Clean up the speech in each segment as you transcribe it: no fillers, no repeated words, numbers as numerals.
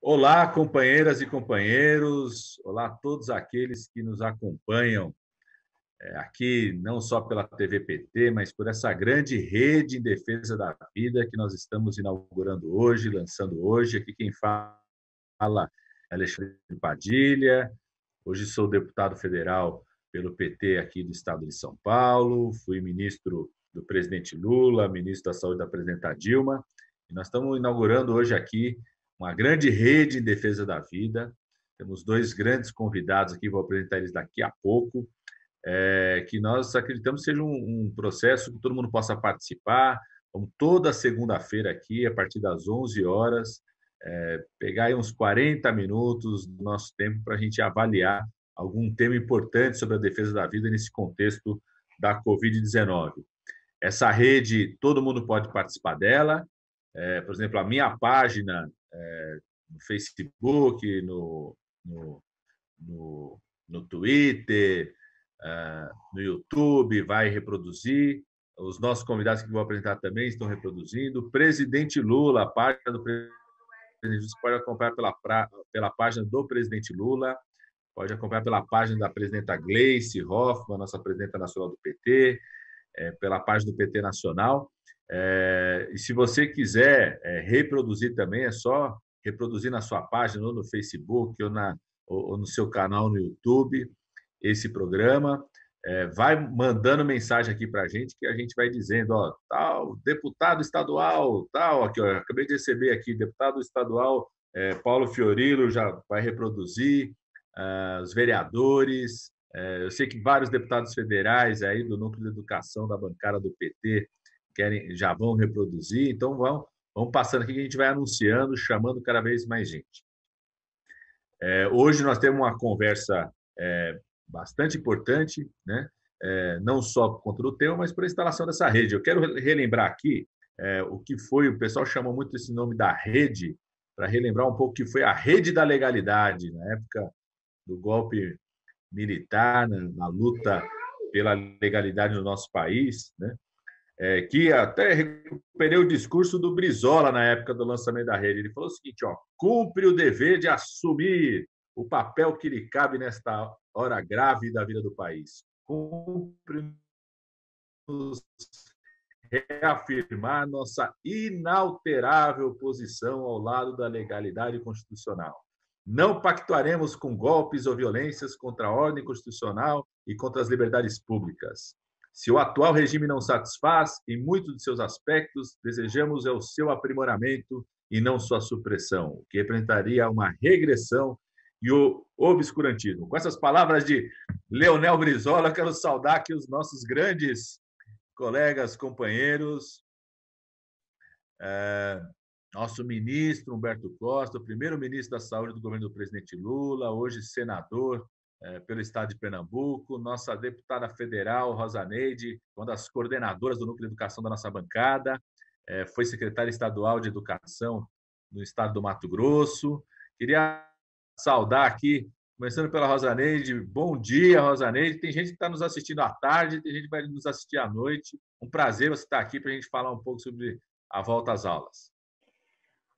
Olá, companheiras e companheiros, olá a todos aqueles que nos acompanham aqui, não só pela TV PT, mas por essa grande rede em defesa da vida que nós estamos inaugurando hoje, lançando hoje. Aqui quem fala é Alexandre Padilha. Hoje sou deputado federal pelo PT aqui do estado de São Paulo, fui ministro do presidente Lula, ministro da Saúde da presidenta Dilma, e nós estamos inaugurando hoje aqui uma grande rede em defesa da vida. Temos dois grandes convidados aqui, vou apresentar eles daqui a pouco, que nós acreditamos seja um processo que todo mundo possa participar. Vamos toda segunda-feira aqui, a partir das 11 horas, pegar aí uns 40 minutos do nosso tempo para a gente avaliar algum tema importante sobre a defesa da vida nesse contexto da Covid-19. Essa rede, todo mundo pode participar dela. Por exemplo, a minha página no Facebook, no Twitter, no YouTube, vai reproduzir. Os nossos convidados que vou apresentar também estão reproduzindo. Presidente Lula, a página do presidente, você pode acompanhar pela página do presidente Lula, pode acompanhar pela página da presidenta Gleice Hoffmann, nossa presidenta nacional do PT, pela página do PT Nacional. E se você quiser reproduzir também, é só reproduzir na sua página, ou no Facebook, ou no seu canal no YouTube, esse programa. Vai mandando mensagem aqui para a gente, que a gente vai dizendo, ó, tal, deputado estadual, tal, aqui, ó, acabei de receber aqui, deputado estadual Paulo Fiorilo já vai reproduzir, os vereadores, eu sei que vários deputados federais aí do Núcleo de Educação da bancada do PT já vão reproduzir, então vão passando aqui que a gente vai anunciando, chamando cada vez mais gente. Hoje nós temos uma conversa bastante importante, né? Não só por conta do tema, mas por a instalação dessa rede. Eu quero relembrar aqui o que foi, o pessoal chama muito esse nome da rede, para relembrar um pouco o que foi a rede da legalidade, na época do golpe militar, na luta pela legalidade no nosso país, né? Que até recuperei o discurso do Brizola na época do lançamento da rede. Ele falou o seguinte, ó, cumpre o dever de assumir o papel que lhe cabe nesta hora grave da vida do país. Cumpre nos reafirmar nossa inalterável posição ao lado da legalidade constitucional. Não pactuaremos com golpes ou violências contra a ordem constitucional e contra as liberdades públicas. Se o atual regime não satisfaz, em muitos de seus aspectos, desejamos o seu aprimoramento e não sua supressão, o que representaria uma regressão e o obscurantismo. Com essas palavras de Leonel Brizola, quero saudar aqui os nossos grandes colegas, companheiros, nosso ministro Humberto Costa, o primeiro ministro da Saúde do governo do presidente Lula, hoje senador pelo estado de Pernambuco, nossa deputada federal, Rosa Neide, uma das coordenadoras do Núcleo de Educação da nossa bancada, foi secretária estadual de Educação no estado do Mato Grosso. Queria saudar aqui, começando pela Rosa Neide. Bom dia, Rosa Neide. Tem gente que está nos assistindo à tarde, tem gente que vai nos assistir à noite. Um prazer você estar aqui para a gente falar um pouco sobre a volta às aulas.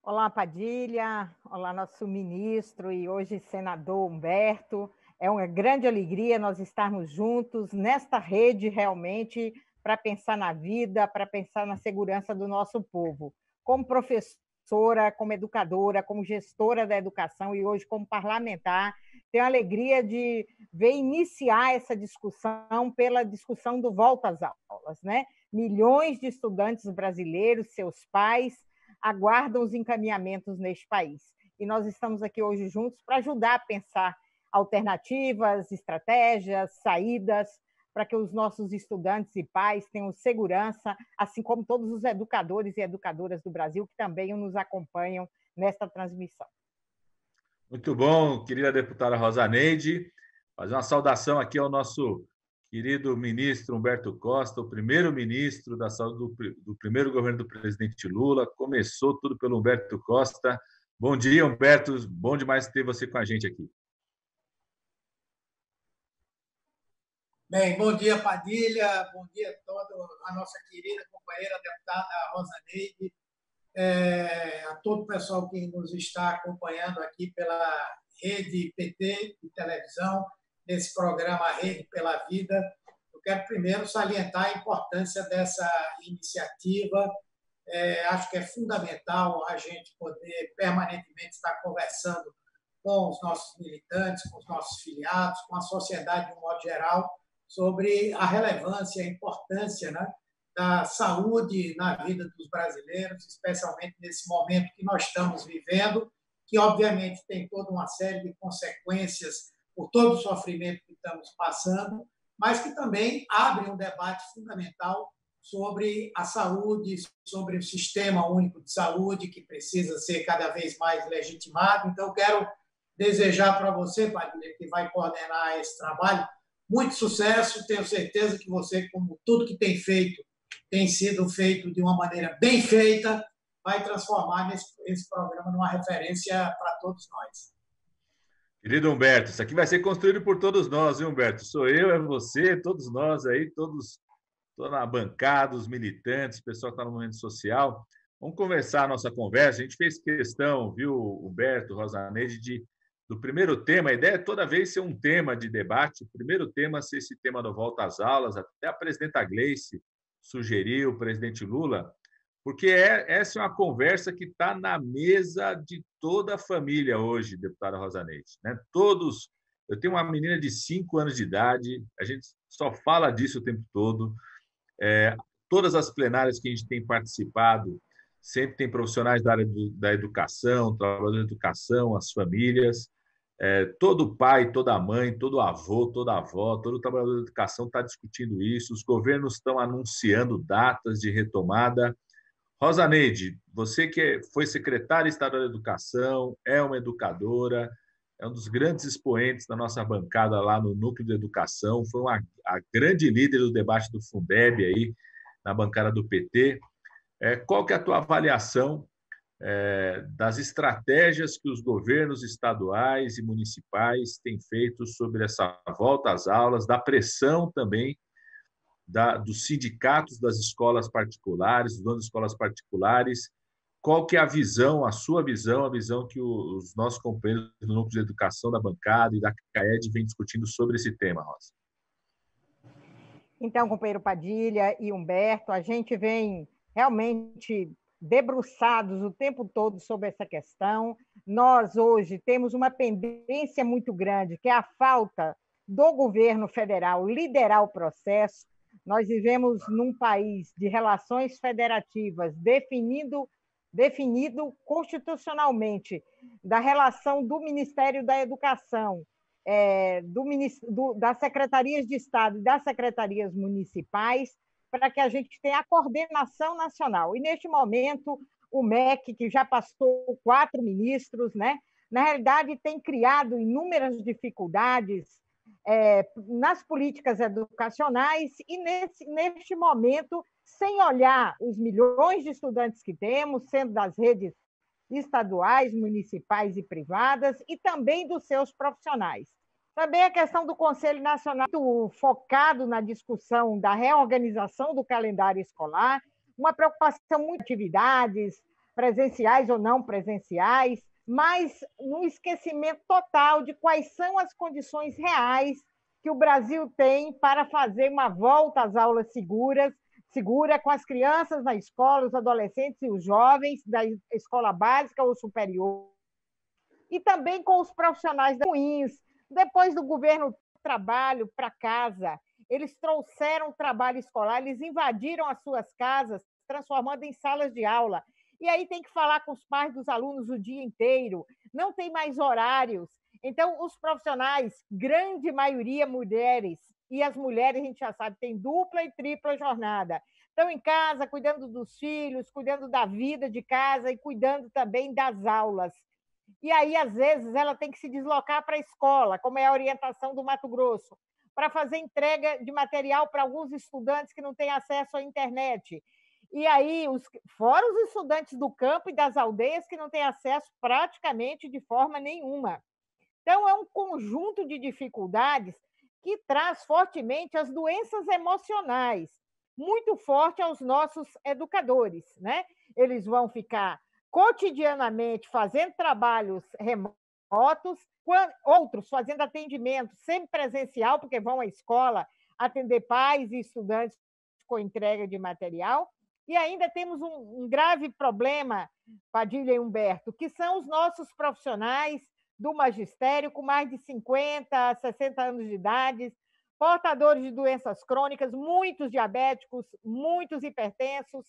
Olá, Padilha. Olá, nosso ministro e hoje senador Humberto. É uma grande alegria nós estarmos juntos nesta rede realmente para pensar na vida, para pensar na segurança do nosso povo. Como professora, como educadora, como gestora da educação e hoje como parlamentar, tenho a alegria de ver iniciar essa discussão pela discussão do volta às aulas, né? Milhões de estudantes brasileiros, seus pais, aguardam os encaminhamentos neste país. E nós estamos aqui hoje juntos para ajudar a pensar alternativas, estratégias, saídas, para que os nossos estudantes e pais tenham segurança, assim como todos os educadores e educadoras do Brasil que também nos acompanham nesta transmissão. Muito bom, querida deputada Rosa Neide. Fazer uma saudação aqui ao nosso querido ministro Humberto Costa, o primeiro ministro da Saúde do primeiro governo do presidente Lula. Começou tudo pelo Humberto Costa. Bom dia, Humberto. Bom demais ter você com a gente aqui. Bem, bom dia, Padilha. Bom dia a toda a nossa querida companheira deputada Rosa Neide. a todo o pessoal que nos está acompanhando aqui pela Rede PT de televisão, nesse programa Rede pela Vida. Eu quero primeiro salientar a importância dessa iniciativa. Acho que é fundamental a gente poder permanentemente estar conversando com os nossos militantes, com os nossos filiados, com a sociedade de um modo geral, sobre a relevância e a importância, né, da saúde na vida dos brasileiros, especialmente nesse momento que nós estamos vivendo, que obviamente tem toda uma série de consequências por todo o sofrimento que estamos passando, mas que também abre um debate fundamental sobre a saúde, sobre o sistema único de saúde, que precisa ser cada vez mais legitimado. Então, quero desejar para você, Padilha, que vai coordenar esse trabalho, muito sucesso. Tenho certeza que você, como tudo que tem feito, tem sido feito de uma maneira bem feita, vai transformar esse programa numa referência para todos nós. Querido Humberto, isso aqui vai ser construído por todos nós, viu, Humberto? Sou eu, é você, todos nós aí, todos na bancada, os militantes, o pessoal que está no movimento social. Vamos conversar a nossa conversa. A gente fez questão, viu, Humberto, Rosaneide, do primeiro tema. A ideia é toda vez ser um tema de debate. O primeiro tema ser esse tema do Volta às Aulas. Até a presidenta Gleice sugeriu, o presidente Lula, porque essa é uma conversa que está na mesa de toda a família hoje, deputada Rosaneide. Né? Todos. Eu tenho uma menina de 5 anos de idade, a gente só fala disso o tempo todo. Todas as plenárias que a gente tem participado, sempre tem profissionais da área da educação, trabalhadores da educação, as famílias. Todo pai, toda mãe, todo avô, toda avó, todo trabalhador da educação está discutindo isso. Os governos estão anunciando datas de retomada. Rosaneide, você que foi secretária estadual da Educação, é uma educadora, é um dos grandes expoentes da nossa bancada lá no Núcleo de Educação, foi a grande líder do debate do Fundeb aí, na bancada do PT. Qual que é a tua avaliação das estratégias que os governos estaduais e municipais têm feito sobre essa volta às aulas, da pressão também dos sindicatos das escolas particulares, dos donos de escolas particulares? Qual que é a visão, a sua visão, a visão que os nossos companheiros do Núcleo de Educação da bancada e da CAED vêm discutindo sobre esse tema, Rosa? Então, companheiro Padilha e Humberto, a gente vem realmente debruçados o tempo todo sobre essa questão. Nós, hoje, temos uma pendência muito grande, que é a falta do governo federal liderar o processo. Nós vivemos num país de relações federativas definido constitucionalmente da relação do Ministério da Educação, das secretarias de Estado e das secretarias municipais, para que a gente tenha a coordenação nacional. E, neste momento, o MEC, que já passou 4 ministros, né, na realidade, tem criado inúmeras dificuldades nas políticas educacionais e, neste momento, sem olhar os milhões de estudantes que temos, sendo das redes estaduais, municipais e privadas, e também dos seus profissionais. Também a questão do Conselho Nacional, focado na discussão da reorganização do calendário escolar, uma preocupação muito com atividades, presenciais ou não presenciais, mas no esquecimento total de quais são as condições reais que o Brasil tem para fazer uma volta às aulas segura com as crianças na escola, os adolescentes e os jovens da escola básica ou superior, e também com os profissionais ruins. Depois do governo trabalho para casa, eles trouxeram o trabalho escolar, eles invadiram as suas casas, transformando em salas de aula. E aí tem que falar com os pais dos alunos o dia inteiro, não tem mais horários. Então, os profissionais, grande maioria mulheres, e as mulheres, a gente já sabe, tem dupla e tripla jornada. Estão em casa, cuidando dos filhos, cuidando da vida de casa e cuidando também das aulas. E aí, às vezes, ela tem que se deslocar para a escola, como é a orientação do Mato Grosso, para fazer entrega de material para alguns estudantes que não têm acesso à internet. E aí, fora os estudantes do campo e das aldeias que não têm acesso praticamente de forma nenhuma. Então, é um conjunto de dificuldades que traz fortemente as doenças emocionais. muito forte aos nossos educadores, né? Eles vão ficar cotidianamente fazendo trabalhos remotos, outros fazendo atendimento semipresencial, porque vão à escola atender pais e estudantes com entrega de material. E ainda temos um grave problema, Padilha e Humberto, que são os nossos profissionais do magistério com mais de 50, 60 anos de idade, portadores de doenças crônicas, muitos diabéticos, muitos hipertensos,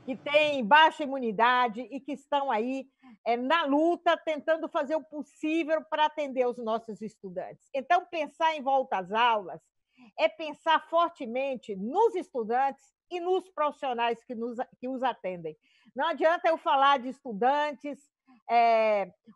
que têm baixa imunidade e que estão aí na luta, tentando fazer o possível para atender os nossos estudantes. Então, pensar em volta às aulas é pensar fortemente nos estudantes e nos profissionais que os atendem. Não adianta eu falar de estudantes,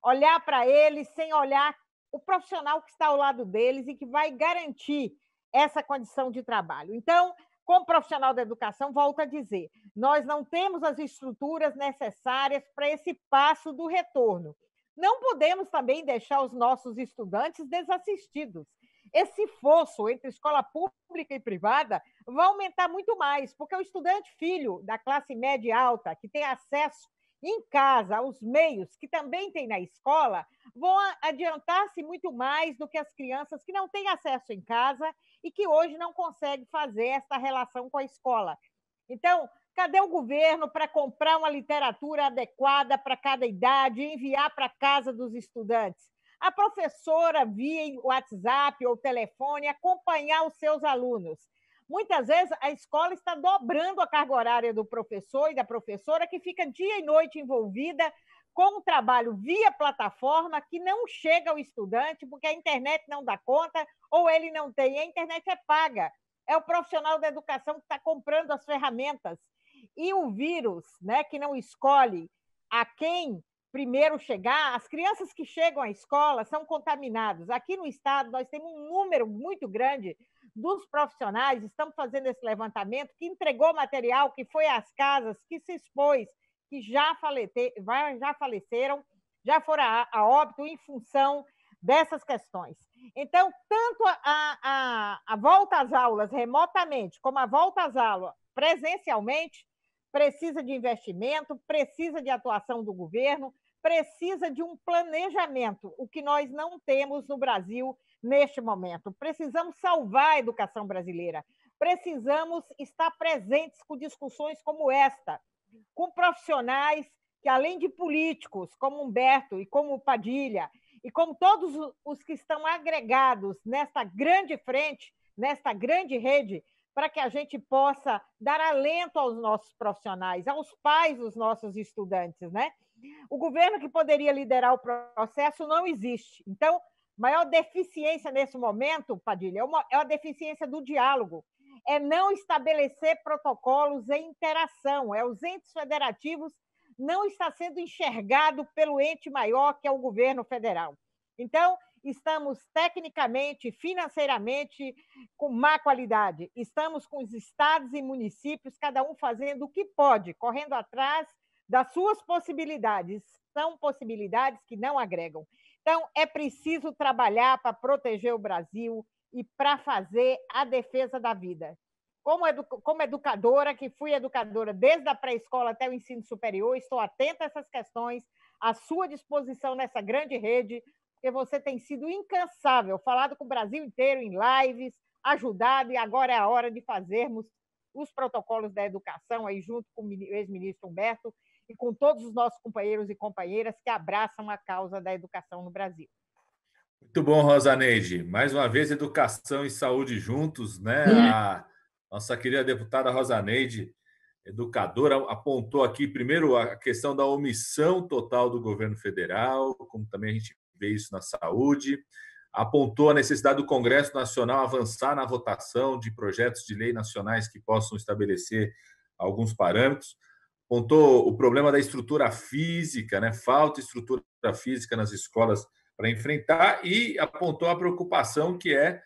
olhar para eles sem olhar o profissional que está ao lado deles e que vai garantir essa condição de trabalho. Então, como profissional da educação, volto a dizer, nós não temos as estruturas necessárias para esse passo do retorno. Não podemos também deixar os nossos estudantes desassistidos. Esse fosso entre escola pública e privada vai aumentar muito mais, porque o estudante filho da classe média e alta, que tem acesso em casa aos meios que também tem na escola, vão adiantar-se muito mais do que as crianças que não têm acesso em casa e que hoje não conseguem fazer essa relação com a escola. Então, cadê o governo para comprar uma literatura adequada para cada idade e enviar para a casa dos estudantes? A professora, via WhatsApp ou telefone, acompanhar os seus alunos. Muitas vezes, a escola está dobrando a carga horária do professor e da professora, que fica dia e noite envolvida com um trabalho via plataforma que não chega ao estudante, porque a internet não dá conta ou ele não tem. A internet é paga. É o profissional da educação que está comprando as ferramentas. E o vírus, né, que não escolhe a quem primeiro chegar, as crianças que chegam à escola são contaminadas. Aqui no estado, nós temos um número muito grande dos profissionais, estamos fazendo esse levantamento, que entregou material, que foi às casas, que se expôs, que já faleceram, já foram a óbito em função dessas questões. Então, tanto a volta às aulas remotamente, como a volta às aulas presencialmente, precisa de investimento, precisa de atuação do governo, precisa de um planejamento, o que nós não temos no Brasil neste momento. Precisamos salvar a educação brasileira, precisamos estar presentes com discussões como esta, com profissionais que, além de políticos, como Humberto e como Padilha, e como todos os que estão agregados nesta grande frente, nesta grande rede, para que a gente possa dar alento aos nossos profissionais, aos pais dos nossos estudantes, né? O governo que poderia liderar o processo não existe. Então, maior deficiência nesse momento, Padilha, é a deficiência do diálogo, é não estabelecer protocolos em interação, os entes federativos não está sendo enxergado pelo ente maior, que é o governo federal. Então, estamos tecnicamente, financeiramente, com má qualidade. Estamos com os estados e municípios, cada um fazendo o que pode, correndo atrás das suas possibilidades. São possibilidades que não agregam. Então, é preciso trabalhar para proteger o Brasil e para fazer a defesa da vida. Como educadora, que fui educadora desde a pré-escola até o ensino superior, estou atenta a essas questões, à sua disposição nessa grande rede, porque você tem sido incansável, falado com o Brasil inteiro em lives, ajudado, e agora é a hora de fazermos os protocolos da educação, aí junto com o ex-ministro Humberto e com todos os nossos companheiros e companheiras que abraçam a causa da educação no Brasil. Muito bom, Rosaneide. Mais uma vez, educação e saúde juntos, né? A nossa querida deputada Rosaneide, educadora, apontou aqui, primeiro, a questão da omissão total do governo federal, como também a gente vê isso na saúde, apontou a necessidade do Congresso Nacional avançar na votação de projetos de lei nacionais que possam estabelecer alguns parâmetros, apontou o problema da estrutura física, né? Falta estrutura física nas escolas para enfrentar, e apontou a preocupação que é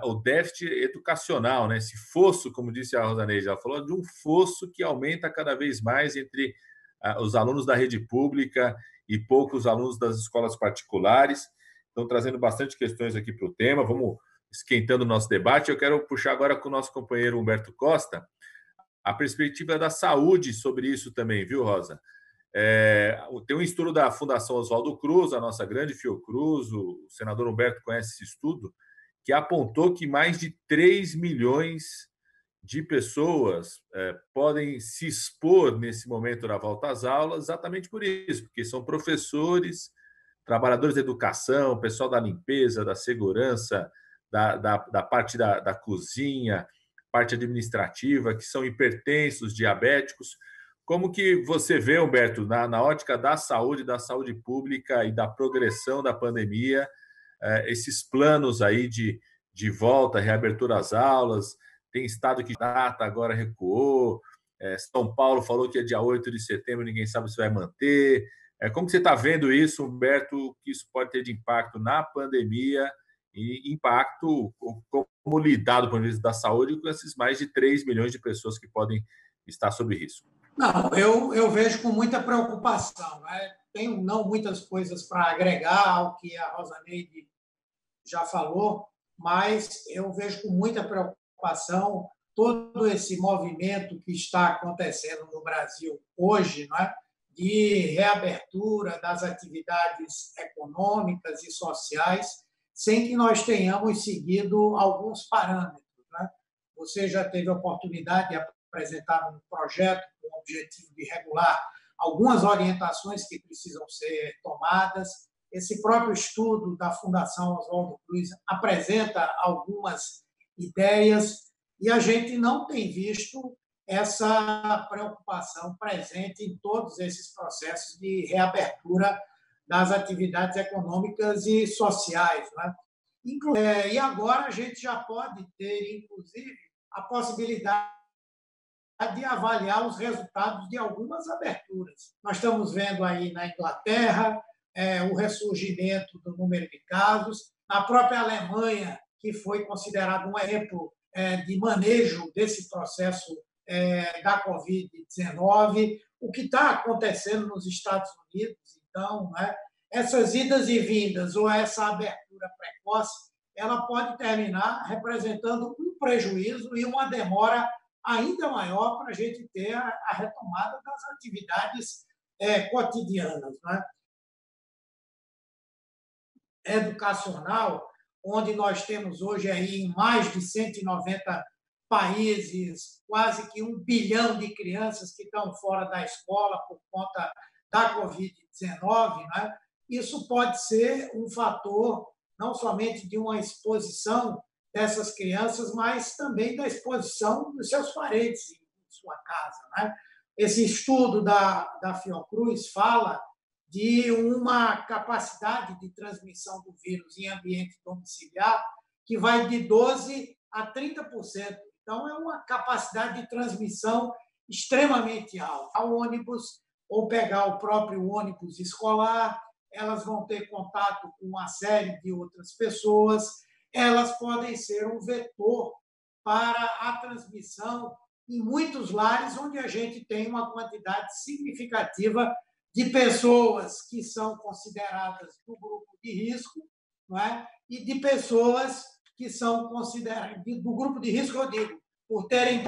o déficit educacional, né? Esse fosso, como disse a Rosaneide, ela falou de um fosso que aumenta cada vez mais entre os alunos da rede pública e poucos alunos das escolas particulares. Estão trazendo bastante questões aqui para o tema. Vamos esquentando o nosso debate. Eu quero puxar agora com o nosso companheiro Humberto Costa a perspectiva da saúde sobre isso também, viu, Rosa? Tem um estudo da Fundação Oswaldo Cruz, a nossa grande Fiocruz, o senador Humberto conhece esse estudo, que apontou que mais de 3 milhões de pessoas podem se expor nesse momento da volta às aulas, exatamente por isso, porque são professores, trabalhadores da educação, pessoal da limpeza, da segurança, da parte da cozinha, parte administrativa, que são hipertensos, diabéticos. Como que você vê, Humberto, na ótica da saúde pública e da progressão da pandemia, esses planos aí de volta, reabertura às aulas? Tem estado que data, agora recuou. São Paulo falou que é dia 8 de setembro, ninguém sabe se vai manter. Como que você está vendo isso, Humberto, que isso pode ter de impacto na pandemia e impacto como lidar do ponto de vista da saúde com esses mais de 3 milhões de pessoas que podem estar sob risco? Não, eu vejo com muita preocupação. Né? Tenho não muitas coisas para agregar ao que a Rosaneide já falou, mas eu vejo com muita preocupação todo esse movimento que está acontecendo no Brasil hoje, não é? De reabertura das atividades econômicas e sociais, sem que nós tenhamos seguido alguns parâmetros. Né? Você já teve a oportunidade de apresentar um projeto com o objetivo de regular algumas orientações que precisam ser tomadas. Esse próprio estudo da Fundação Oswaldo Cruz apresenta algumas ideias e a gente não tem visto essa preocupação presente em todos esses processos de reabertura das atividades econômicas e sociais. Né? E agora a gente já pode ter, inclusive, a possibilidade de avaliar os resultados de algumas aberturas. Nós estamos vendo aí na Inglaterra o ressurgimento do número de casos, na própria Alemanha, que foi considerado um exemplo de manejo desse processo da Covid-19, o que está acontecendo nos Estados Unidos. Então, né, essas idas e vindas ou essa abertura precoce, ela pode terminar representando um prejuízo e uma demora ainda maior para a gente ter a retomada das atividades cotidianas. Né? Educacional, onde nós temos hoje aí em mais de 190 países, quase que 1 bilhão de crianças que estão fora da escola por conta da Covid-19, né? Isso pode ser um fator não somente de uma exposição dessas crianças, mas também da exposição dos seus parentes em sua casa. Né? Esse estudo da Fiocruz fala de uma capacidade de transmissão do vírus em ambiente domiciliar que vai de 12% a 30%. Então, é uma capacidade de transmissão extremamente alta. Ao ônibus, ou pegar o próprio ônibus escolar, elas vão ter contato com uma série de outras pessoas, elas podem ser um vetor para a transmissão em muitos lares onde a gente tem uma quantidade significativa de pessoas que são consideradas do grupo de risco, não é? E de pessoas que são consideradas do grupo de risco, eu digo, por terem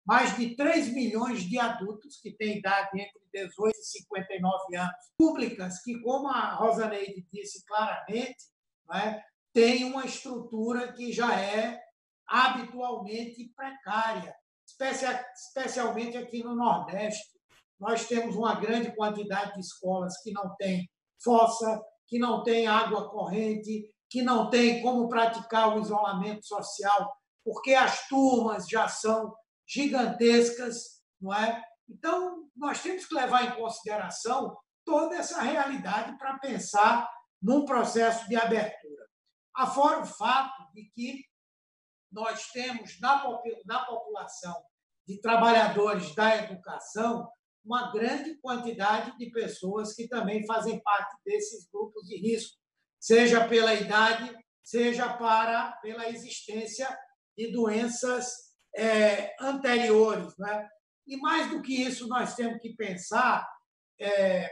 mais de 3 milhões de adultos que têm idade entre 18 e 59 anos, públicas que, como a Rosaneide disse claramente, não é? Tem uma estrutura que já é habitualmente precária, especialmente aqui no Nordeste. Nós temos uma grande quantidade de escolas que não têm fossa, que não têm água corrente, que não têm como praticar o isolamento social, porque as turmas já são gigantescas, não é? Então, nós temos que levar em consideração toda essa realidade para pensar num processo de abertura. Afora o fato de que nós temos na população de trabalhadores da educação uma grande quantidade de pessoas que também fazem parte desses grupos de risco, seja pela idade, seja pela existência de doenças anteriores. Né? E mais do que isso, nós temos que pensar,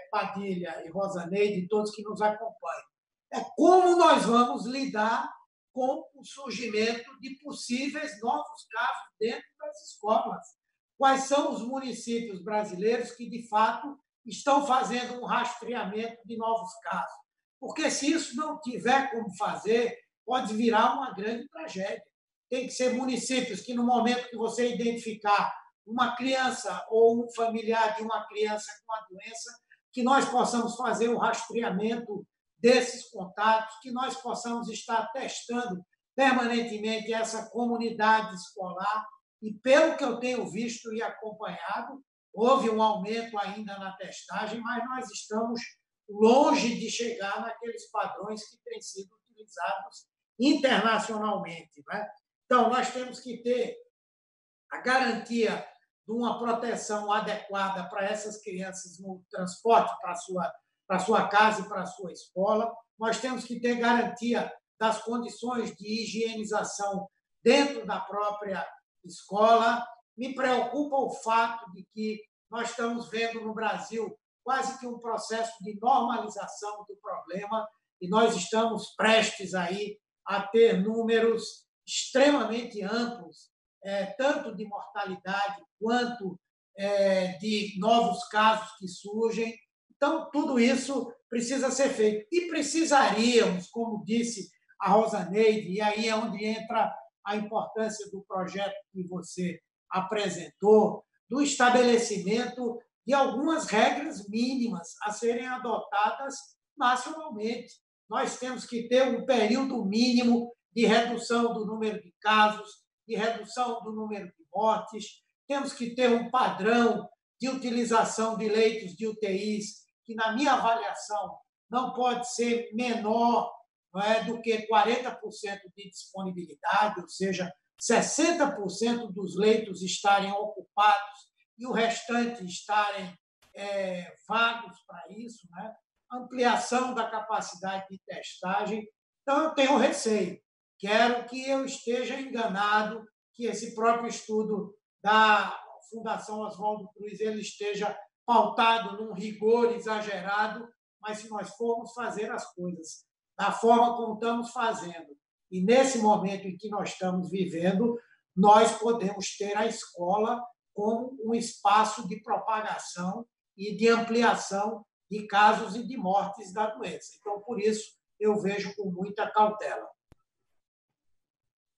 Padilha e Rosaneide, e todos que nos acompanham, é como nós vamos lidar com o surgimento de possíveis novos casos dentro das escolas. Quais são os municípios brasileiros que, de fato, estão fazendo um rastreamento de novos casos? Porque, se isso não tiver como fazer, pode virar uma grande tragédia. Tem que ser municípios que, no momento que você identificar uma criança ou um familiar de uma criança com a doença, que nós possamos fazer um rastreamento desses contatos, que nós possamos estar testando permanentemente essa comunidade escolar. E, pelo que eu tenho visto e acompanhado, houve um aumento ainda na testagem, mas nós estamos longe de chegar naqueles padrões que têm sido utilizados internacionalmente, né? Então, nós temos que ter a garantia de uma proteção adequada para essas crianças no transporte para sua casa e para a sua escola. Nós temos que ter garantia das condições de higienização dentro da própria escola. Me preocupa o fato de que nós estamos vendo no Brasil quase que um processo de normalização do problema e nós estamos prestes aí a ter números extremamente amplos, tanto de mortalidade quanto de novos casos que surgem. Então, tudo isso precisa ser feito. E precisaríamos, como disse a Rosaneide, e aí é onde entra a importância do projeto que você apresentou, do estabelecimento de algumas regras mínimas a serem adotadas nacionalmente. Nós temos que ter um período mínimo de redução do número de casos, de redução do número de mortes, temos que ter um padrão de utilização de leitos de UTIs, que, na minha avaliação, não pode ser menor, não é, do que 40% de disponibilidade, ou seja, 60% dos leitos estarem ocupados e o restante estarem vagos para isso, né? Ampliação da capacidade de testagem. Então, eu tenho receio. Quero que eu esteja enganado, que esse próprio estudo da Fundação Oswaldo Cruz ele esteja pautado num rigor exagerado, mas se nós formos fazer as coisas da forma como estamos fazendo, e nesse momento em que nós estamos vivendo, nós podemos ter a escola como um espaço de propagação e de ampliação de casos e de mortes da doença. Então, por isso, eu vejo com muita cautela.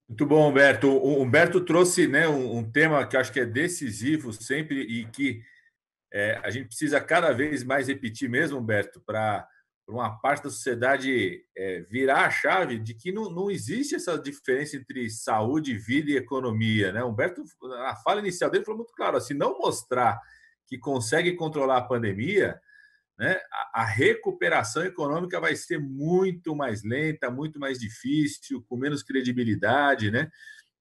Muito bom, Humberto. O Humberto trouxe, né, um tema que eu acho que é decisivo sempre e que a gente precisa cada vez mais repetir mesmo, Humberto, para uma parte da sociedade virar a chave de que não existe essa diferença entre saúde, vida e economia, né? Humberto, na fala inicial dele, falou muito claro, se não mostrar que consegue controlar a pandemia, né, a recuperação econômica vai ser muito mais lenta, muito mais difícil, com menos credibilidade, né?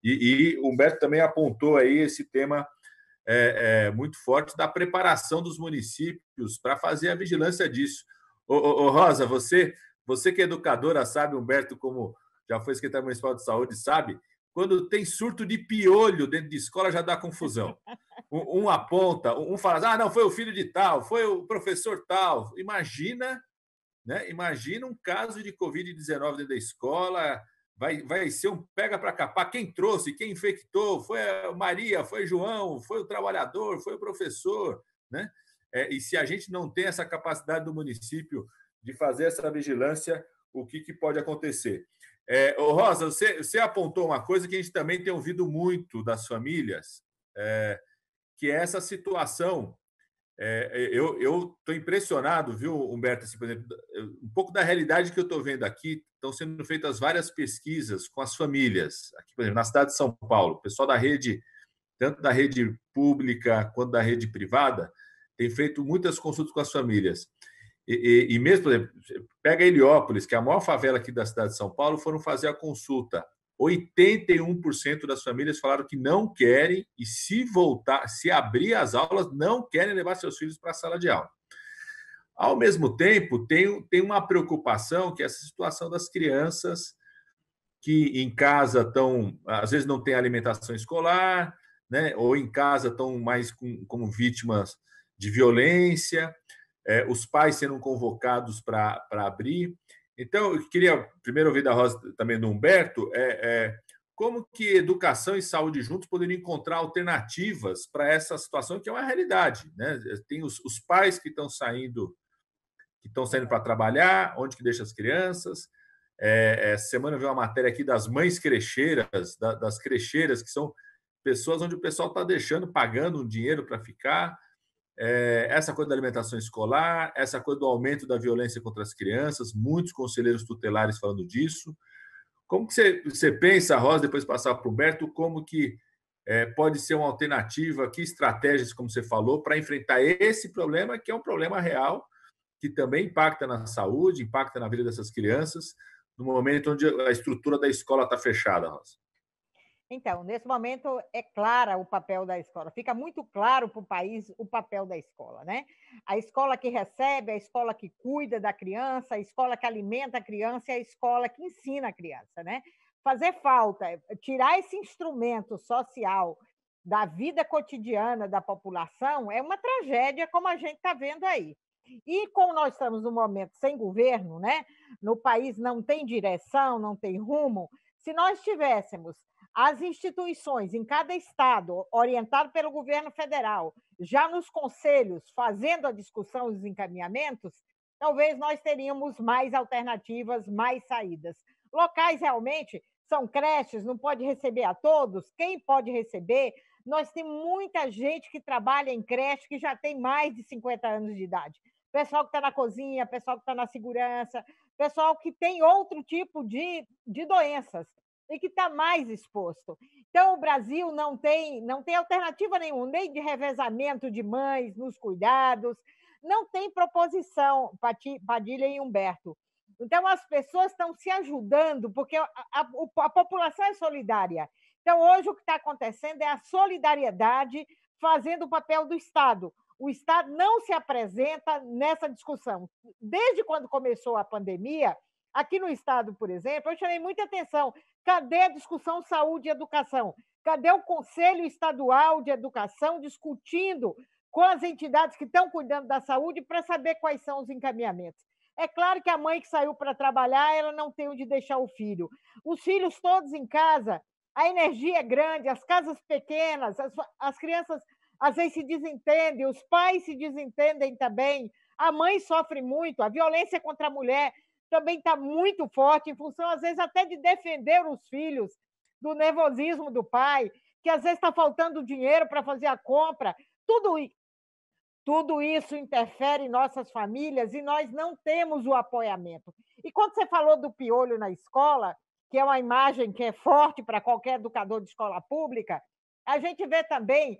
E o Humberto também apontou aí esse tema muito forte da preparação dos municípios para fazer a vigilância disso. Ô, Rosa, você que é educadora, sabe, Humberto, como já foi secretário municipal de saúde, sabe, quando tem surto de piolho dentro de escola já dá confusão. Um aponta, um fala, não, foi o filho de tal, foi o professor tal. Imagina, né? Imagina um caso de Covid-19 dentro da escola, vai ser um pega para capar. Quem trouxe, quem infectou, foi a Maria, foi João, foi o trabalhador, foi o professor, né? E se a gente não tem essa capacidade do município de fazer essa vigilância, o que pode acontecer? Rosa, você apontou uma coisa que a gente também tem ouvido muito das famílias, que é essa situação. Eu estou impressionado, viu, Humberto? Assim, por exemplo, um pouco da realidade que eu estou vendo aqui, estão sendo feitas várias pesquisas com as famílias. Aqui, por exemplo, na cidade de São Paulo, o pessoal da rede, tanto da rede pública quanto da rede privada, tem feito muitas consultas com as famílias. E mesmo, por exemplo, pega Heliópolis, que é a maior favela aqui da cidade de São Paulo, foram fazer a consulta. 81% das famílias falaram que não querem e se abrir as aulas, não querem levar seus filhos para a sala de aula. Ao mesmo tempo, tem uma preocupação que é essa situação das crianças que em casa estão, às vezes não tem alimentação escolar, né? Ou em casa estão mais como vítimas de violência, os pais sendo convocados para abrir. Então, eu queria primeiro ouvir da Rosa, também do Humberto, como que educação e saúde juntos poderiam encontrar alternativas para essa situação que é uma realidade, né? Tem os pais que estão saindo para trabalhar, onde que deixa as crianças. Essa semana eu vi uma matéria aqui das mães crecheiras, das crecheiras, que são pessoas onde o pessoal está deixando, pagando um dinheiro para ficar. Essa coisa da alimentação escolar, essa coisa do aumento da violência contra as crianças, muitos conselheiros tutelares falando disso. Como que você pensa, Rosa, depois de passar para o Humberto, como que pode ser uma alternativa, que estratégias, como você falou, para enfrentar esse problema, que é um problema real, que também impacta na saúde, impacta na vida dessas crianças, no momento onde a estrutura da escola está fechada, Rosa? Então, nesse momento é clara o papel da escola, fica muito claro para o país o papel da escola, né? A escola que recebe, a escola que cuida da criança, a escola que alimenta a criança e a escola que ensina a criança, né? Fazer falta, tirar esse instrumento social da vida cotidiana da população é uma tragédia, como a gente está vendo aí. E como nós estamos num momento sem governo, né? No país não tem direção, não tem rumo. Se nós tivéssemos as instituições em cada estado, orientado pelo governo federal, já nos conselhos, fazendo a discussão e os encaminhamentos, talvez nós teríamos mais alternativas, mais saídas. Locais realmente são creches, não pode receber a todos. Quem pode receber? Nós temos muita gente que trabalha em creche que já tem mais de 50 anos de idade. Pessoal que está na cozinha, pessoal que está na segurança, pessoal que tem outro tipo de doenças e que está mais exposto. Então, o Brasil não tem alternativa nenhuma, nem de revezamento de mães nos cuidados, não tem proposição, Padilha e Humberto. Então, as pessoas estão se ajudando, porque a população é solidária. Então, hoje, o que está acontecendo é a solidariedade fazendo o papel do Estado. O Estado não se apresenta nessa discussão. Desde quando começou a pandemia, aqui no Estado, por exemplo, eu chamei muita atenção. Cadê a discussão saúde e educação? Cadê o Conselho Estadual de Educação discutindo com as entidades que estão cuidando da saúde para saber quais são os encaminhamentos? É claro que a mãe que saiu para trabalhar, ela não tem onde deixar o filho. Os filhos todos em casa, a energia é grande, as casas pequenas, as crianças às vezes se desentendem, os pais se desentendem também, a mãe sofre muito, a violência contra a mulher também está muito forte, em função, às vezes, até de defender os filhos do nervosismo do pai, que às vezes está faltando dinheiro para fazer a compra. Tudo isso interfere em nossas famílias e nós não temos o apoiamento. E quando você falou do piolho na escola, que é uma imagem que é forte para qualquer educador de escola pública, a gente vê também,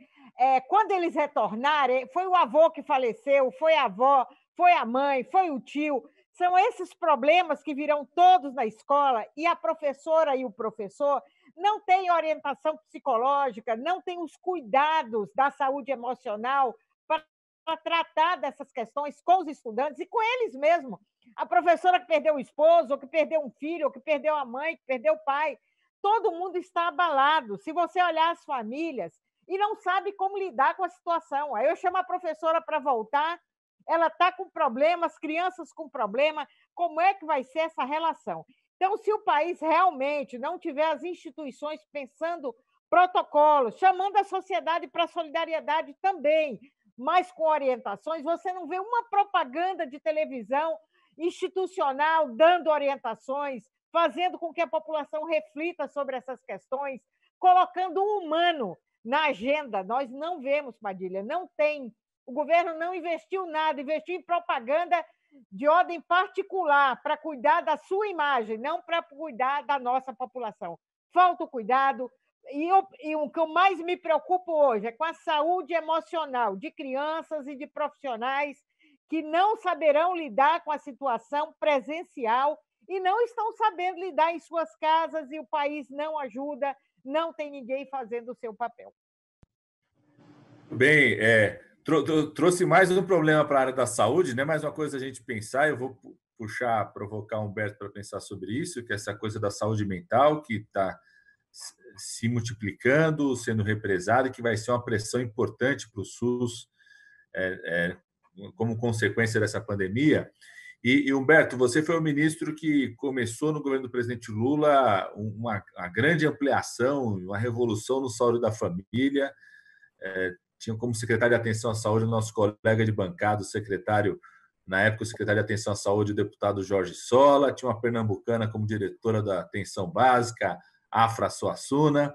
quando eles retornarem, foi o avô que faleceu, foi a avó, foi a mãe, foi o tio. São esses problemas que virão todos na escola e a professora e o professor não têm orientação psicológica, não têm os cuidados da saúde emocional para tratar dessas questões com os estudantes e com eles mesmos. A professora que perdeu o esposo, ou que perdeu um filho, ou que perdeu a mãe, que perdeu o pai, todo mundo está abalado. Se você olhar as famílias e não sabe como lidar com a situação, aí eu chamo a professora para voltar, ela está com problema, as crianças com problema, como é que vai ser essa relação? Então, se o país realmente não tiver as instituições pensando protocolos, chamando a sociedade para a solidariedade também, mas com orientações, você não vê uma propaganda de televisão institucional dando orientações, fazendo com que a população reflita sobre essas questões, colocando o humano na agenda. Nós não vemos, Padilha, não tem. O governo não investiu nada, investiu em propaganda de ordem particular para cuidar da sua imagem, não para cuidar da nossa população. Falta o cuidado. E o que mais me preocupa hoje é com a saúde emocional de crianças e de profissionais que não saberão lidar com a situação presencial e não estão sabendo lidar em suas casas e o país não ajuda, não tem ninguém fazendo o seu papel. Bem, trouxe mais um problema para a área da saúde, né? Mais uma coisa a gente pensar, eu vou provocar o Humberto para pensar sobre isso, que é essa coisa da saúde mental, que está se multiplicando, sendo represada, que vai ser uma pressão importante para o SUS como consequência dessa pandemia. E, Humberto, você foi o ministro que começou no governo do presidente Lula uma grande ampliação, uma revolução no saúde da família. Tinha como secretário de Atenção à Saúde o nosso colega de bancada, o secretário, na época, o secretário de Atenção à Saúde, o deputado Jorge Sola. Tinha uma pernambucana como diretora da Atenção Básica, Afra Suassuna.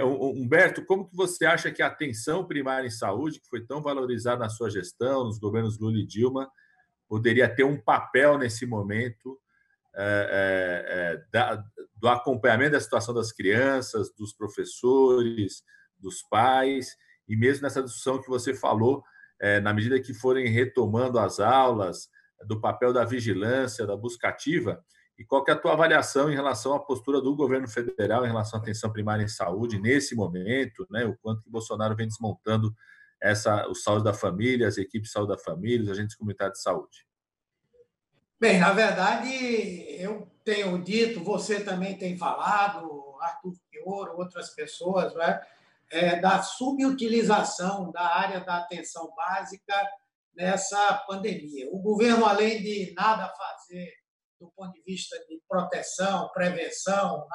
Humberto, como que você acha que a atenção primária em saúde, que foi tão valorizada na sua gestão, nos governos Lula e Dilma, poderia ter um papel nesse momento do acompanhamento da situação das crianças, dos professores, dos pais, e mesmo nessa discussão que você falou, na medida que forem retomando as aulas, do papel da vigilância, da busca ativa, e qual que é a tua avaliação em relação à postura do governo federal em relação à atenção primária em saúde nesse momento, né? O quanto que Bolsonaro vem desmontando o saúde da família, as equipes de saúde da família, os agentes comunitários de saúde. Bem, na verdade, eu tenho dito, você também tem falado, Arthur Fioro, outras pessoas, da subutilização da área da atenção básica nessa pandemia. O governo, além de nada fazer do ponto de vista de proteção, prevenção,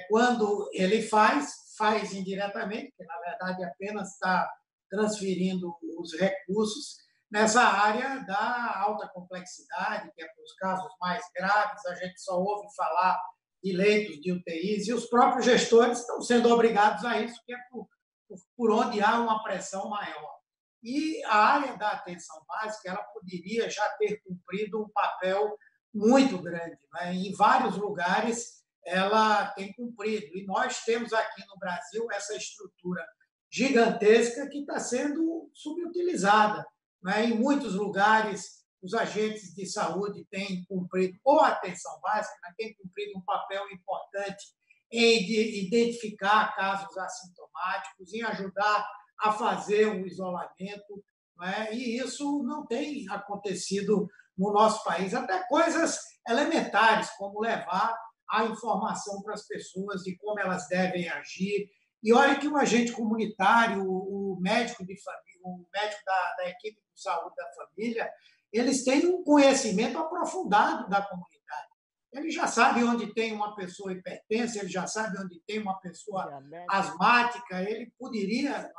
quando ele faz indiretamente, porque, na verdade, apenas está transferindo os recursos nessa área da alta complexidade, que é para os casos mais graves, a gente só ouve falar de leitos de UTIs, e os próprios gestores estão sendo obrigados a isso, que é por onde há uma pressão maior. E a área da atenção básica ela poderia já ter cumprido um papel muito grande. Em vários lugares ela tem cumprido. E nós temos aqui no Brasil essa estrutura gigantesca que está sendo subutilizada. Em muitos lugares, os agentes de saúde têm cumprido, ou a atenção básica, têm cumprido um papel importante em identificar casos assintomáticos, em ajudar a fazer um isolamento, e isso não tem acontecido no nosso país. Até coisas elementares, como levar a informação para as pessoas de como elas devem agir. E olha que o agente comunitário, o médico de família, o médico da equipe de saúde da família, eles têm um conhecimento aprofundado da comunidade. Ele já sabe onde tem uma pessoa hipertensa, ele já sabe onde tem uma pessoa asmática, ele poderia,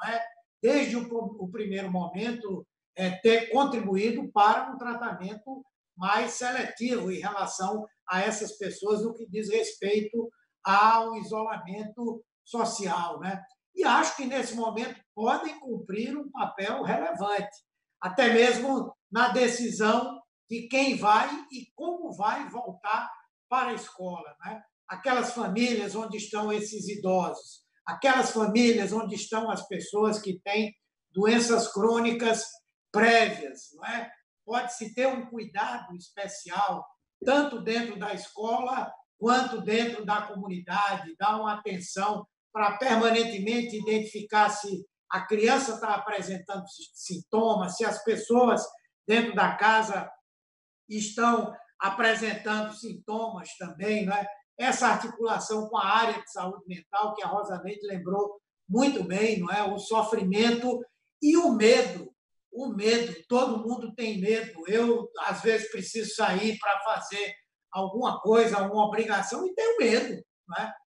desde o primeiro momento, ter contribuído para um tratamento mais seletivo em relação a essas pessoas no que diz respeito ao isolamento social. E acho que, nesse momento, podem cumprir um papel relevante, até mesmo na decisão de quem vai e como vai voltar para a escola. Aquelas famílias onde estão esses idosos, aquelas famílias onde estão as pessoas que têm doenças crônicas prévias. Pode-se ter um cuidado especial, tanto dentro da escola quanto dentro da comunidade, dar uma atenção para permanentemente identificar se a criança está apresentando sintomas, se as pessoas dentro da casa estão apresentando sintomas também. Essa articulação com a área de saúde mental, que a Rosa Neide lembrou muito bem, o sofrimento e o medo. O medo, todo mundo tem medo. Eu, às vezes, preciso sair para fazer alguma coisa, uma obrigação, e tenho medo.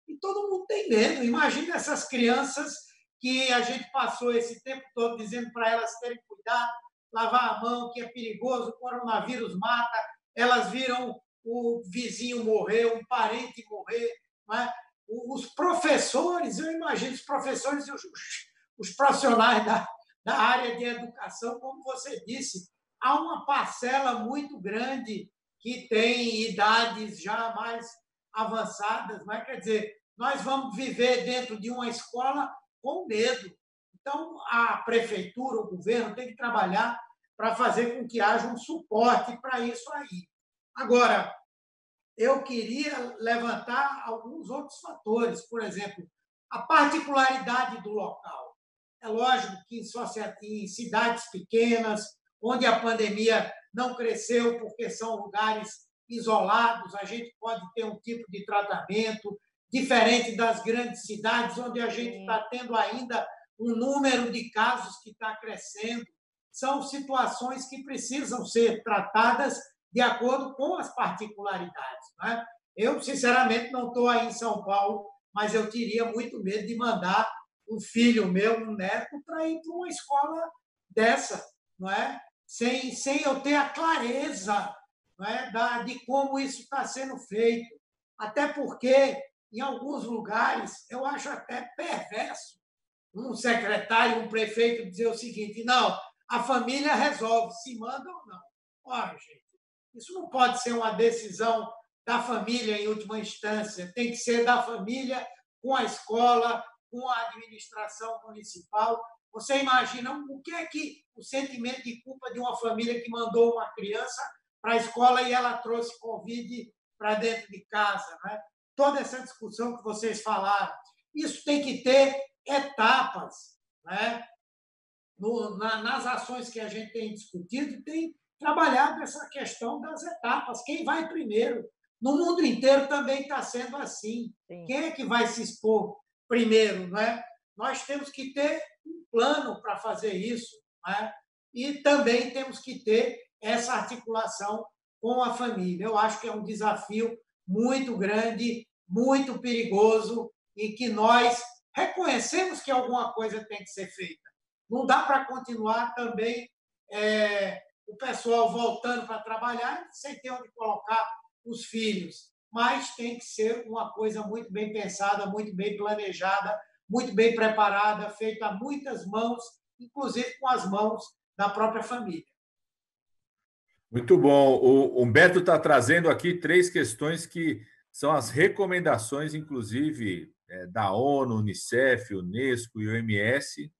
E todo mundo tem medo. Imagina essas crianças que a gente passou esse tempo todo dizendo para elas terem cuidado, lavar a mão, que é perigoso, o coronavírus mata, elas viram o vizinho morrer, um parente morrer. Os professores, eu imagino os professores e os profissionais da área de educação, como você disse, há uma parcela muito grande que tem idades já mais avançadas. Quer dizer, nós vamos viver dentro de uma escola com medo. Então, a prefeitura, o governo, tem que trabalhar para fazer com que haja um suporte para isso aí. Agora, eu queria levantar alguns outros fatores. Por exemplo, a particularidade do local. É lógico que em cidades pequenas, onde a pandemia não cresceu porque são lugares isolados, a gente pode ter um tipo de tratamento diferente das grandes cidades, onde a gente está tendo ainda um número de casos que está crescendo. são situações que precisam ser tratadas de acordo com as particularidades. Né? Eu, sinceramente, não estou aí em São Paulo, mas eu teria muito medo de mandar um filho meu, um neto, para ir para uma escola dessa, não é? Sem eu ter a clareza, não é, de como isso está sendo feito. Até porque, em alguns lugares, eu acho até perverso um secretário, um prefeito dizer o seguinte: não, a família resolve se manda ou não. Ora, gente, isso não pode ser uma decisão da família em última instância, tem que ser da família com a escola, com a administração municipal. Você imagina o que é que o sentimento de culpa de uma família que mandou uma criança para a escola e ela trouxe Covid para dentro de casa, né? Toda essa discussão que vocês falaram, isso tem que ter etapas, né? Nas ações que a gente tem discutido, tem trabalhado essa questão das etapas. Quem vai primeiro? No mundo inteiro também está sendo assim. Sim. Quem é que vai se expor primeiro? Né? Nós temos que ter um plano para fazer isso. Né? E também temos que ter essa articulação com a família. Eu acho que é um desafio muito grande, muito perigoso, e que nós reconhecemos que alguma coisa tem que ser feita. Não dá para continuar também o pessoal voltando para trabalhar sem ter onde colocar os filhos. Mas tem que ser uma coisa muito bem pensada, muito bem planejada, muito bem preparada, feita a muitas mãos, inclusive com as mãos da própria família. Muito bom. O Humberto está trazendo aqui 3 questões que são as recomendações, inclusive, da ONU, Unicef, Unesco e OMS,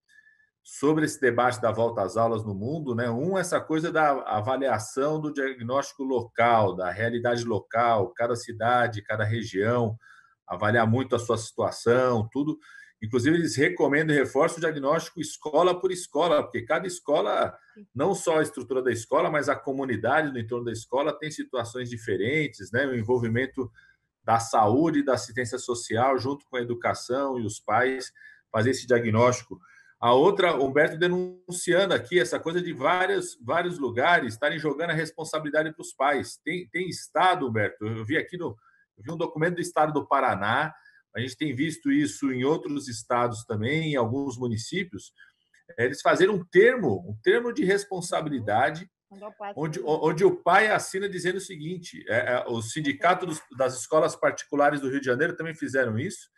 sobre esse debate da volta às aulas no mundo, né? Essa coisa da avaliação do diagnóstico local, da realidade local, cada cidade, cada região, avaliar muito a sua situação, tudo. Inclusive, eles recomendam e reforçam o diagnóstico escola por escola, porque cada escola, não só a estrutura da escola, mas a comunidade no entorno da escola tem situações diferentes, né? O envolvimento da saúde e da assistência social, junto com a educação e os pais, fazer esse diagnóstico. A outra, Humberto denunciando aqui essa coisa de vários lugares estarem jogando a responsabilidade para os pais. Tem estado, Humberto, eu vi um documento do estado do Paraná, a gente tem visto isso em outros estados também, em alguns municípios, eles fazerem um termo de responsabilidade, onde o pai assina dizendo o seguinte: o sindicato das escolas particulares do Rio de Janeiro também fizeram isso,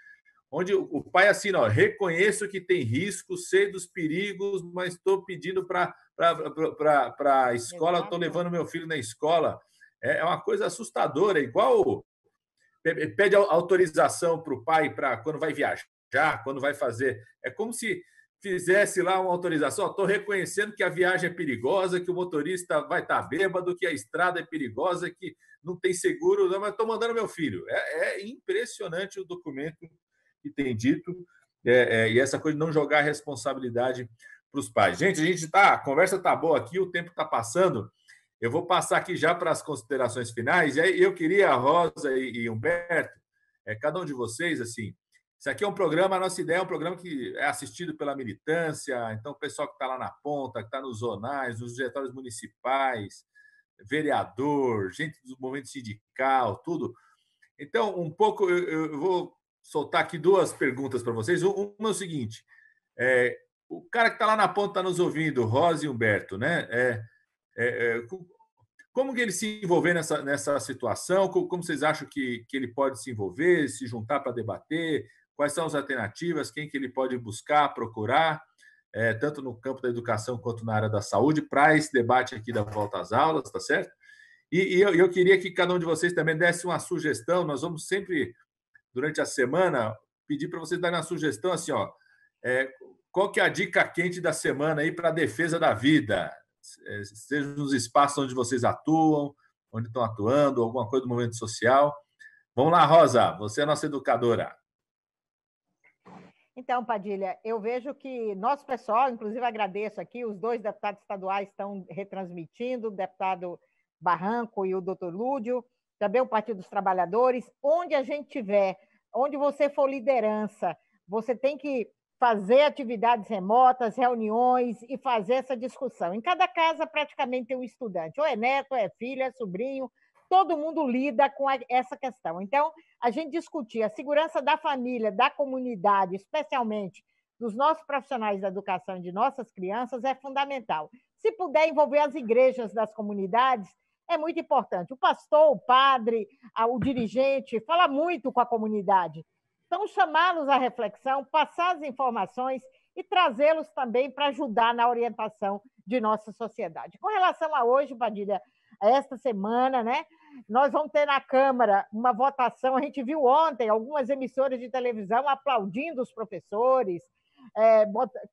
onde o pai assina: reconheço que tem risco, sei dos perigos, mas estou pedindo para a escola, estou levando meu filho na escola. É uma coisa assustadora, igual pede autorização para o pai para quando vai viajar, quando vai fazer. É como se fizesse lá uma autorização: estou reconhecendo que a viagem é perigosa, que o motorista vai estar bêbado, que a estrada é perigosa, que não tem seguro, mas estou mandando meu filho. É impressionante o documento que tem dito, e essa coisa de não jogar a responsabilidade para os pais. Gente, a conversa está boa aqui, o tempo está passando. Eu vou passar aqui já para as considerações finais. E aí eu queria, Rosa e Humberto, cada um de vocês, assim, isso aqui é um programa, a nossa ideia é um programa que é assistido pela militância, então o pessoal que está lá na ponta, que está nos zonais, nos diretórios municipais, vereador, gente do movimento sindical, tudo. Então, um pouco, eu vou soltar aqui 2 perguntas para vocês. Uma é o seguinte: o cara que está lá na ponta está nos ouvindo, Rosa e Humberto, né? Como que ele se envolver nessa situação? Como vocês acham que ele pode se envolver, se juntar para debater? Quais são as alternativas? Quem que ele pode buscar, procurar, tanto no campo da educação quanto na área da saúde, para esse debate aqui da volta às aulas, tá certo? E eu queria que cada um de vocês também desse uma sugestão. Nós vamos sempre, durante a semana, pedir para vocês darem uma sugestão assim, ó, qual que é a dica quente da semana aí para a defesa da vida? Seja nos espaços onde vocês atuam, onde estão atuando, alguma coisa do movimento social. Vamos lá, Rosa, você é a nossa educadora. Então, Padilha, eu vejo que nosso pessoal, inclusive agradeço aqui, os 2 deputados estaduais estão retransmitindo, o deputado Barranco e o doutor Lúdio, também o Partido dos Trabalhadores. Onde a gente tiver, onde você for liderança, você tem que fazer atividades remotas, reuniões e fazer essa discussão. Em cada casa, praticamente, tem um estudante, ou é neto, ou é filho, é sobrinho, todo mundo lida com essa questão. Então, a gente discutir a segurança da família, da comunidade, especialmente dos nossos profissionais da educação e de nossas crianças, é fundamental. Se puder envolver as igrejas das comunidades, é muito importante. O pastor, o padre, o dirigente, fala muito com a comunidade. Então, chamá-los à reflexão, passar as informações e trazê-los também para ajudar na orientação de nossa sociedade. Com relação a hoje, Padilha, a esta semana, né, nós vamos ter na Câmara uma votação, a gente viu ontem algumas emissoras de televisão aplaudindo os professores,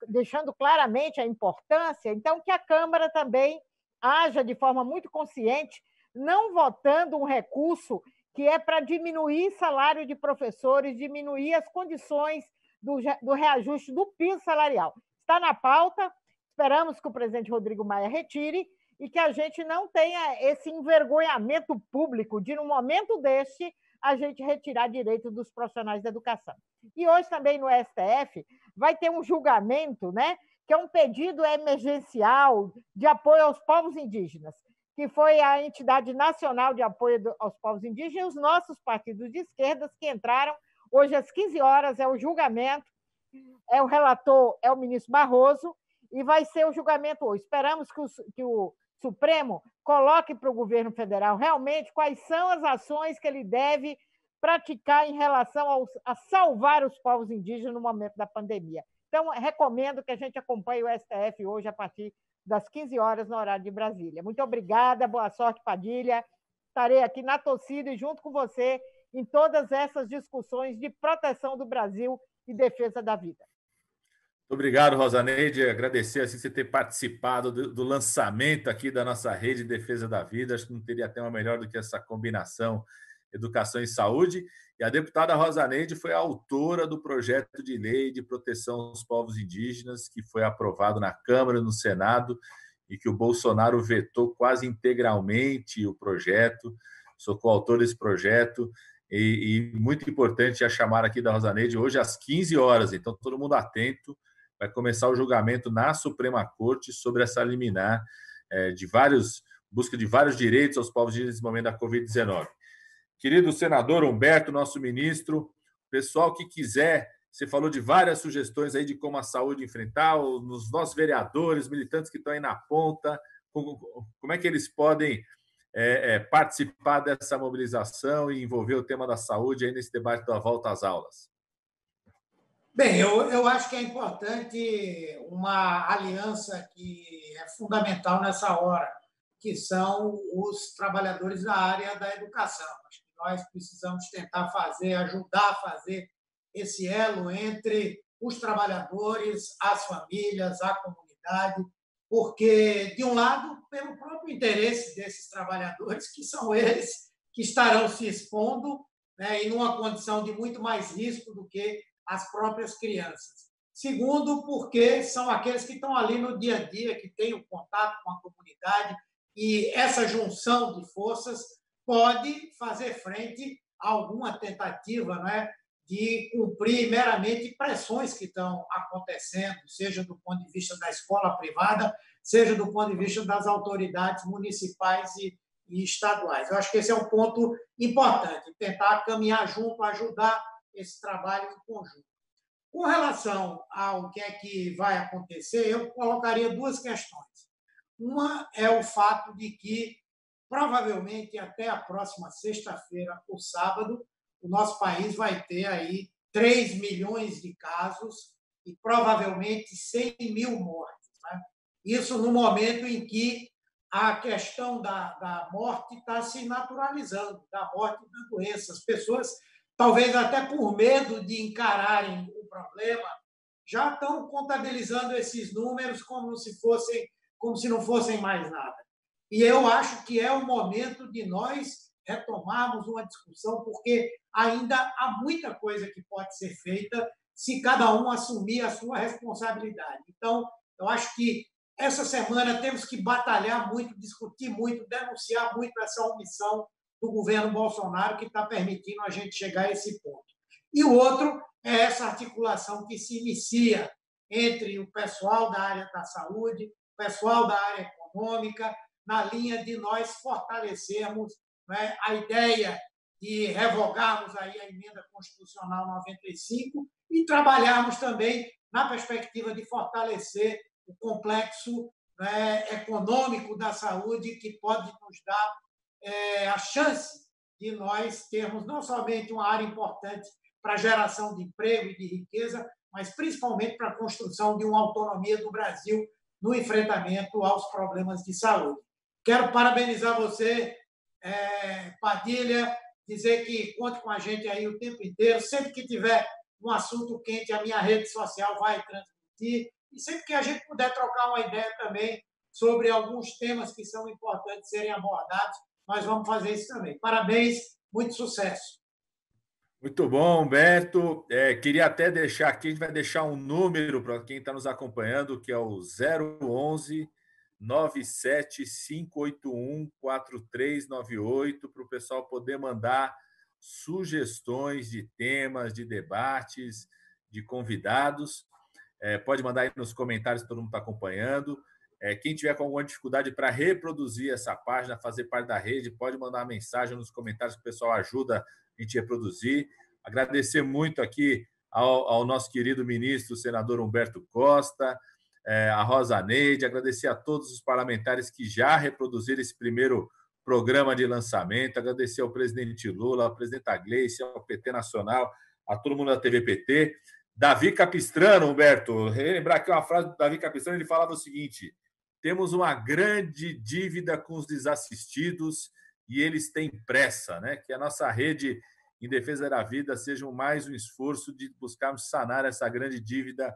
deixando claramente a importância, então que a Câmara também haja de forma muito consciente, não votando um recurso que é para diminuir salário de professores, diminuir as condições do reajuste do piso salarial. Está na pauta, esperamos que o presidente Rodrigo Maia retire e que a gente não tenha esse envergonhamento público de, num momento deste, a gente retirar direito dos profissionais da educação. E hoje também no STF vai ter um julgamento, né, que é um pedido emergencial de apoio aos povos indígenas, que foi a entidade nacional de apoio aos povos indígenas e os nossos partidos de esquerdas que entraram hoje às 15 horas, é o julgamento, o relator é o ministro Barroso, e vai ser o julgamento hoje. Esperamos que o Supremo coloque para o governo federal realmente quais são as ações que ele deve praticar em relação a salvar os povos indígenas no momento da pandemia. Então, recomendo que a gente acompanhe o STF hoje a partir das 15 horas no horário de Brasília. Muito obrigada, boa sorte, Padilha. Estarei aqui na torcida e junto com você em todas essas discussões de proteção do Brasil e defesa da vida. Muito obrigado, Rosaneide. Agradecer assim, você ter participado do lançamento aqui da nossa rede de defesa da vida. Acho que não teria tema melhor do que essa combinação educação e saúde. E a deputada Rosaneide foi a autora do projeto de lei de proteção aos povos indígenas, que foi aprovado na Câmara e no Senado, e que o Bolsonaro vetou quase integralmente o projeto. Sou coautor desse projeto. E muito importante a chamar aqui da Rosaneide hoje às 15 horas. Então, todo mundo atento. Vai começar o julgamento na Suprema Corte sobre essa liminar busca de vários direitos aos povos indígenas nesse momento da Covid-19. Querido senador Humberto, nosso ministro, pessoal que quiser, você falou de várias sugestões aí de como a saúde enfrentar, os nossos vereadores, militantes que estão aí na ponta, como é que eles podem participar dessa mobilização e envolver o tema da saúde aí nesse debate da volta às aulas? Bem, eu acho que é importante uma aliança que é fundamental nessa hora, que são os trabalhadores da área da educação. Acho que nós precisamos tentar ajudar a fazer esse elo entre os trabalhadores, as famílias, a comunidade, porque, de um lado, pelo próprio interesse desses trabalhadores, que são eles que estarão se expondo, né, em uma condição de muito mais risco do que as próprias crianças. Segundo, porque são aqueles que estão ali no dia a dia, que têm o contato com a comunidade, e essa junção de forças pode fazer frente a alguma tentativa, né, de cumprir meramente pressões que estão acontecendo, seja do ponto de vista da escola privada, seja do ponto de vista das autoridades municipais e estaduais. Eu acho que esse é um ponto importante, tentar caminhar junto, ajudar esse trabalho em conjunto. Com relação ao que é que vai acontecer, eu colocaria duas questões. Uma é o fato de que, provavelmente, até a próxima sexta-feira ou sábado, o nosso país vai ter aí 3 milhões de casos e, provavelmente, 100 mil mortes, né? Isso no momento em que a questão da morte está se naturalizando, da morte da doença. As pessoas, talvez até por medo de encararem o problema, já estão contabilizando esses números como se não fossem mais nada. E eu acho que é o momento de nós retomarmos uma discussão, porque ainda há muita coisa que pode ser feita se cada um assumir a sua responsabilidade. Então, eu acho que essa semana temos que batalhar muito, discutir muito, denunciar muito essa omissão do governo Bolsonaro, que está permitindo a gente chegar a esse ponto. e o outro é essa articulação que se inicia entre o pessoal da área da saúde, o pessoal da área econômica, na linha de nós fortalecermos, né, a ideia de revogarmos aí a emenda constitucional 95 e trabalharmos também na perspectiva de fortalecer o complexo, né, econômico da saúde, que pode nos dar a chance de nós termos não somente uma área importante para a geração de emprego e de riqueza, mas principalmente para a construção de uma autonomia do Brasil no enfrentamento aos problemas de saúde. Quero parabenizar você, Padilha, dizer que conte com a gente aí o tempo inteiro. Sempre que tiver um assunto quente, a minha rede social vai transmitir. E sempre que a gente puder trocar uma ideia também sobre alguns temas que são importantes serem abordados, nós vamos fazer isso também. Parabéns, muito sucesso. Muito bom, Humberto. Queria até deixar aqui, a gente vai deixar um número para quem está nos acompanhando, que é o 011 97581 4398, para o pessoal poder mandar sugestões de temas, de debates, de convidados. Pode mandar aí nos comentários que todo mundo está acompanhando. Quem tiver com alguma dificuldade para reproduzir essa página, fazer parte da rede, pode mandar uma mensagem nos comentários que o pessoal ajuda a gente reproduzir. Agradecer muito aqui ao nosso querido ministro, o senador Humberto Costa, a Rosa Neide, agradecer a todos os parlamentares que já reproduziram esse primeiro programa de lançamento, agradecer ao presidente Lula, ao presidente Gleice, ao PT Nacional, a todo mundo da TV PT. Davi Capistrano, Humberto, relembrar aqui uma frase do Davi Capistrano, ele falava o seguinte: temos uma grande dívida com os desassistidos e eles têm pressa, né? Que a nossa rede em defesa da vida seja mais um esforço de buscarmos sanar essa grande dívida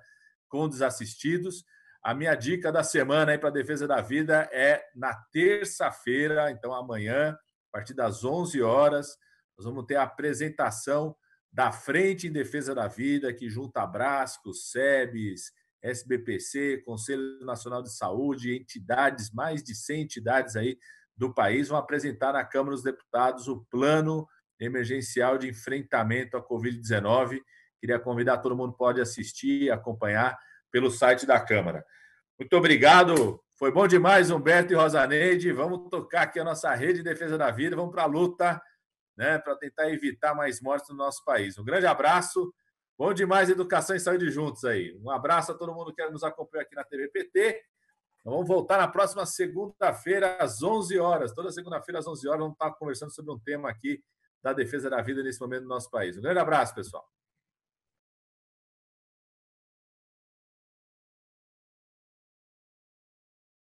com desassistidos. A minha dica da semana para a defesa da vida é na terça-feira, então amanhã, a partir das 11 horas, nós vamos ter a apresentação da Frente em Defesa da Vida, que junta Abrascos, SEBS, SBPC, Conselho Nacional de Saúde, entidades, mais de 100 entidades aí do país, vão apresentar na Câmara dos Deputados o plano emergencial de enfrentamento à Covid-19. Queria convidar todo mundo, pode assistir e acompanhar pelo site da Câmara. Muito obrigado. Foi bom demais, Humberto e Rosa Neide. Vamos tocar aqui a nossa rede de defesa da vida. Vamos para a luta, né, para tentar evitar mais mortes no nosso país. Um grande abraço. Bom demais, educação e saúde juntos aí. Um abraço a todo mundo que nos acompanha aqui na TV PT. Vamos voltar na próxima segunda-feira, às 11 horas. Toda segunda-feira, às 11 horas, vamos estar conversando sobre um tema aqui da defesa da vida nesse momento no nosso país. Um grande abraço, pessoal.